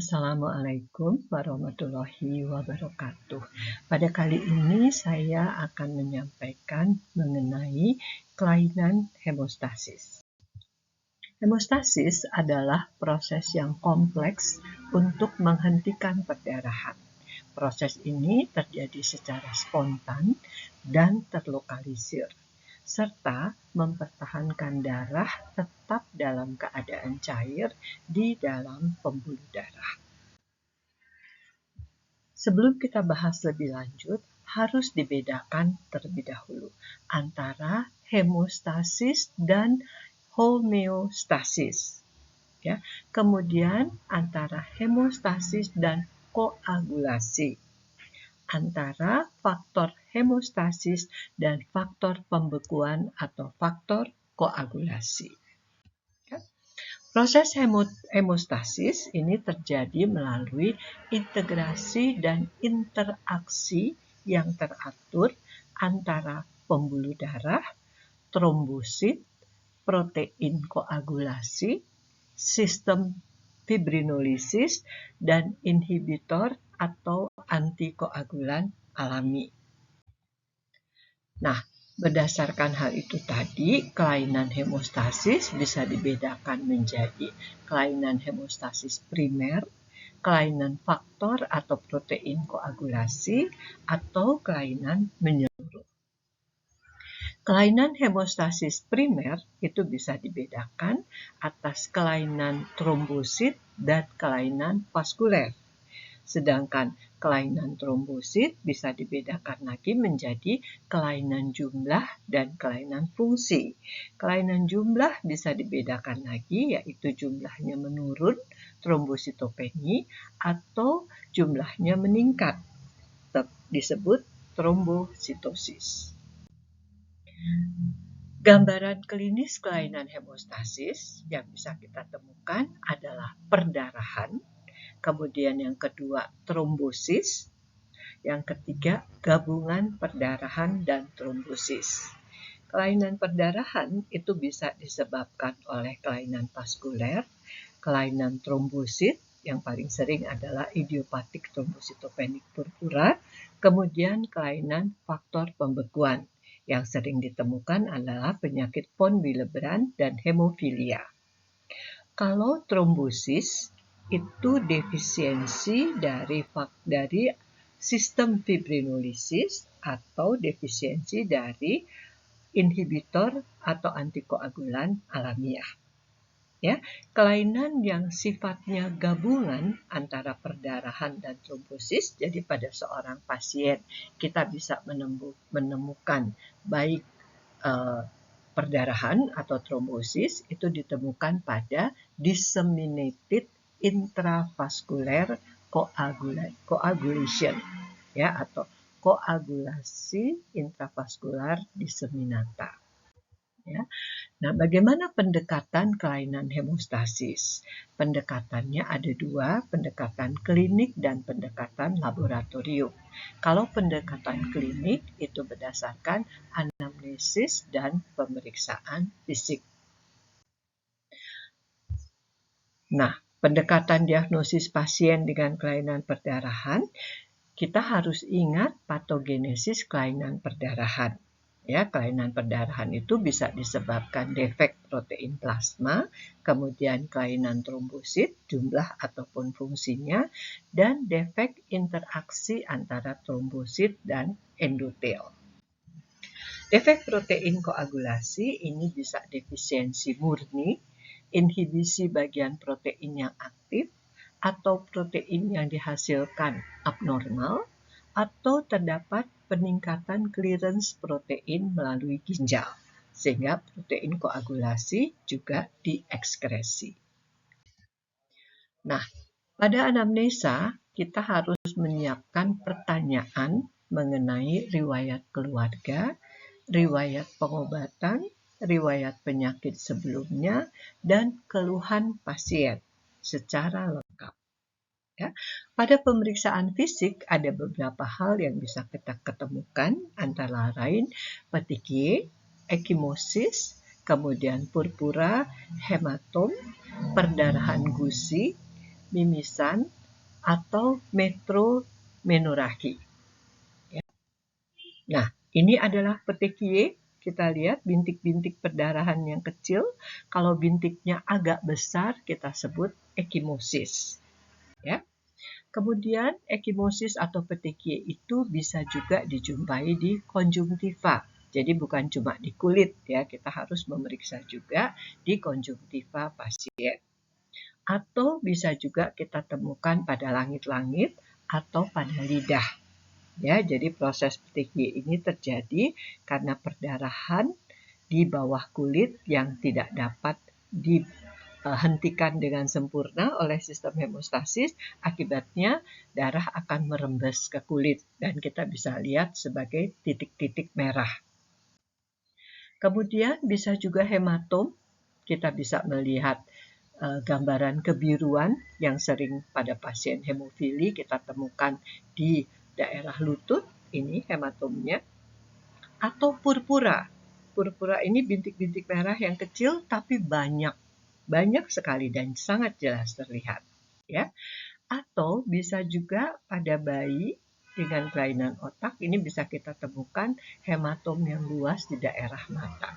Assalamualaikum warahmatullahi wabarakatuh. Pada kali ini saya akan menyampaikan mengenai kelainan hemostasis. Hemostasis adalah proses yang kompleks untuk menghentikan perdarahan. Proses ini terjadi secara spontan dan terlokalisir, serta mempertahankan darah tetap dalam keadaan cair di dalam pembuluh darah. Sebelum kita bahas lebih lanjut, harus dibedakan terlebih dahulu antara hemostasis dan homeostasis. Ya. Kemudian antara hemostasis dan koagulasi. Antara faktor hemostasis dan faktor pembekuan atau faktor koagulasi. Proses hemostasis ini terjadi melalui integrasi dan interaksi yang teratur antara pembuluh darah, trombosit, protein koagulasi, sistem fibrinolisis, dan inhibitor atau antikoagulan alami. Nah, berdasarkan hal itu tadi, kelainan hemostasis bisa dibedakan menjadi kelainan hemostasis primer, kelainan faktor atau protein koagulasi, atau kelainan menyeluruh. Kelainan hemostasis primer itu bisa dibedakan atas kelainan trombosit dan kelainan vaskuler. Sedangkan kelainan trombosit bisa dibedakan lagi menjadi kelainan jumlah dan kelainan fungsi. Kelainan jumlah bisa dibedakan lagi yaitu jumlahnya menurun, trombositopeni, atau jumlahnya meningkat, disebut trombositosis. Gambaran klinis kelainan hemostasis yang bisa kita temukan adalah perdarahan. Kemudian yang kedua trombosis, yang ketiga gabungan perdarahan dan trombosis. Kelainan perdarahan itu bisa disebabkan oleh kelainan vaskuler, kelainan trombosit yang paling sering adalah idiopatik trombositopenik purpura, kemudian kelainan faktor pembekuan yang sering ditemukan adalah penyakit von Willebrand dan hemofilia. Kalau trombosis itu defisiensi dari sistem fibrinolisis atau defisiensi dari inhibitor atau antikoagulan alamiah. Ya, kelainan yang sifatnya gabungan antara perdarahan dan trombosis, jadi pada seorang pasien kita bisa menemukan baik perdarahan atau trombosis itu ditemukan pada disseminated intravascular coagulation, ya, atau koagulasi intravaskular disseminata. Ya. Nah, bagaimana pendekatan kelainan hemostasis? Pendekatannya ada dua, pendekatan klinik dan pendekatan laboratorium. Kalau pendekatan klinik itu berdasarkan anamnesis dan pemeriksaan fisik. Nah, pendekatan diagnosis pasien dengan kelainan perdarahan, kita harus ingat patogenesis kelainan perdarahan. Ya, kelainan perdarahan itu bisa disebabkan defek protein plasma, kemudian kelainan trombosit, jumlah ataupun fungsinya, dan defek interaksi antara trombosit dan endotel. Defek protein koagulasi ini bisa defisiensi murni, inhibisi bagian protein yang aktif, atau protein yang dihasilkan abnormal, atau terdapat peningkatan clearance protein melalui ginjal, sehingga protein koagulasi juga diekskresi. Nah, pada anamnesa kita harus menyiapkan pertanyaan mengenai riwayat keluarga, riwayat pengobatan, riwayat penyakit sebelumnya, dan keluhan pasien secara lengkap. Ya. Pada pemeriksaan fisik ada beberapa hal yang bisa kita ketemukan, antara lain petechiae, ekimosis, kemudian purpura, hematom, perdarahan gusi, mimisan, atau metromenorahi. Ya. Nah, ini adalah petekiae. Kita lihat bintik-bintik perdarahan yang kecil. Kalau bintiknya agak besar, kita sebut ekimosis. Ya. Kemudian ekimosis atau petekiae itu bisa juga dijumpai di konjungtiva. Jadi bukan cuma di kulit ya, kita harus memeriksa juga di konjungtiva pasien. Atau bisa juga kita temukan pada langit-langit atau pada lidah. Ya, jadi proses petekiae ini terjadi karena perdarahan di bawah kulit yang tidak dapat dihentikan dengan sempurna oleh sistem hemostasis, akibatnya darah akan merembes ke kulit dan kita bisa lihat sebagai titik-titik merah. Kemudian bisa juga hematom, kita bisa melihat gambaran kebiruan yang sering pada pasien hemofili kita temukan di daerah lutut, ini hematomnya, atau purpura. Purpura ini bintik-bintik merah yang kecil tapi banyak sekali dan sangat jelas terlihat, ya. Atau bisa juga pada bayi dengan kelainan otak, ini bisa kita temukan hematom yang luas di daerah mata.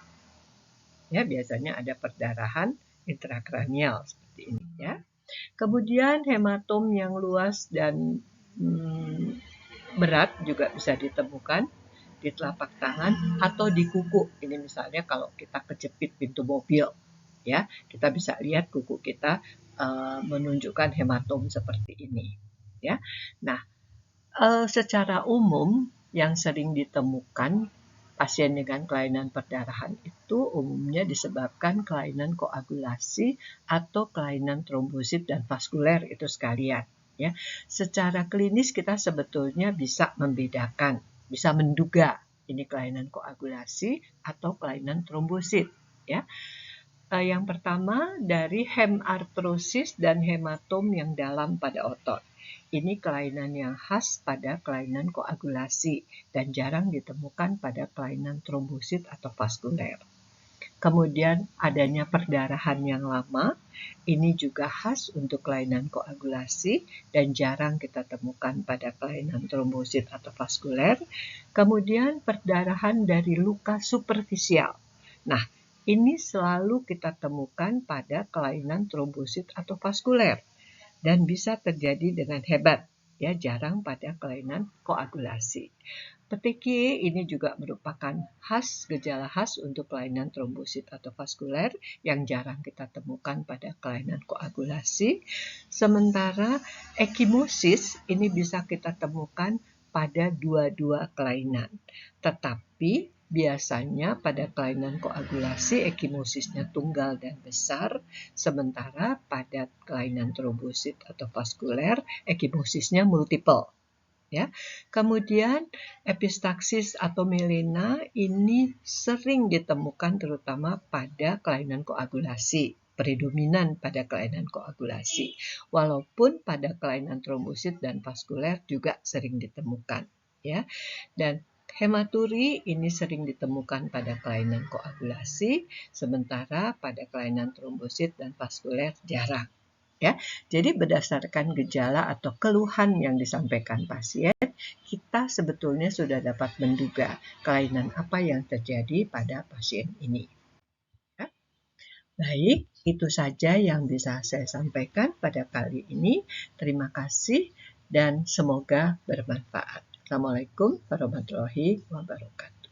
Ya, biasanya ada perdarahan intrakranial seperti ini, ya. Kemudian hematom yang luas dan berat juga bisa ditemukan di telapak tangan atau di kuku. Ini misalnya kalau kita kejepit pintu mobil, ya, kita bisa lihat kuku kita menunjukkan hematom seperti ini, ya. Nah, secara umum yang sering ditemukan pasien dengan kelainan perdarahan itu umumnya disebabkan kelainan koagulasi atau kelainan trombosit dan vaskuler itu sekalian, ya. Secara klinis kita sebetulnya bisa membedakan, bisa menduga ini kelainan koagulasi atau kelainan trombosit, ya. Yang pertama dari hemartrosis dan hematom yang dalam pada otot. Ini kelainan yang khas pada kelainan koagulasi dan jarang ditemukan pada kelainan trombosit atau vaskuler. Kemudian adanya perdarahan yang lama, ini juga khas untuk kelainan koagulasi dan jarang kita temukan pada kelainan trombosit atau vaskuler. Kemudian perdarahan dari luka superficial. Nah, ini selalu kita temukan pada kelainan trombosit atau vaskuler dan bisa terjadi dengan hebat, ya, jarang pada kelainan koagulasi. Petekiae ini juga merupakan gejala khas untuk kelainan trombosit atau vaskuler yang jarang kita temukan pada kelainan koagulasi. Sementara ekimosis ini bisa kita temukan pada dua-dua kelainan. Tetapi biasanya pada kelainan koagulasi ekimosisnya tunggal dan besar, sementara pada kelainan trombosit atau vaskuler ekimosisnya multiple. Ya. Kemudian epistaksis atau melena ini sering ditemukan terutama pada kelainan koagulasi, predominan pada kelainan koagulasi. Walaupun pada kelainan trombosit dan vaskuler juga sering ditemukan, ya. Dan hematuri ini sering ditemukan pada kelainan koagulasi, sementara pada kelainan trombosit dan vaskuler jarang. Ya, jadi berdasarkan gejala atau keluhan yang disampaikan pasien, kita sebetulnya sudah dapat menduga kelainan apa yang terjadi pada pasien ini. Ya. Baik, itu saja yang bisa saya sampaikan pada kali ini. Terima kasih dan semoga bermanfaat. Assalamualaikum warahmatullahi wabarakatuh.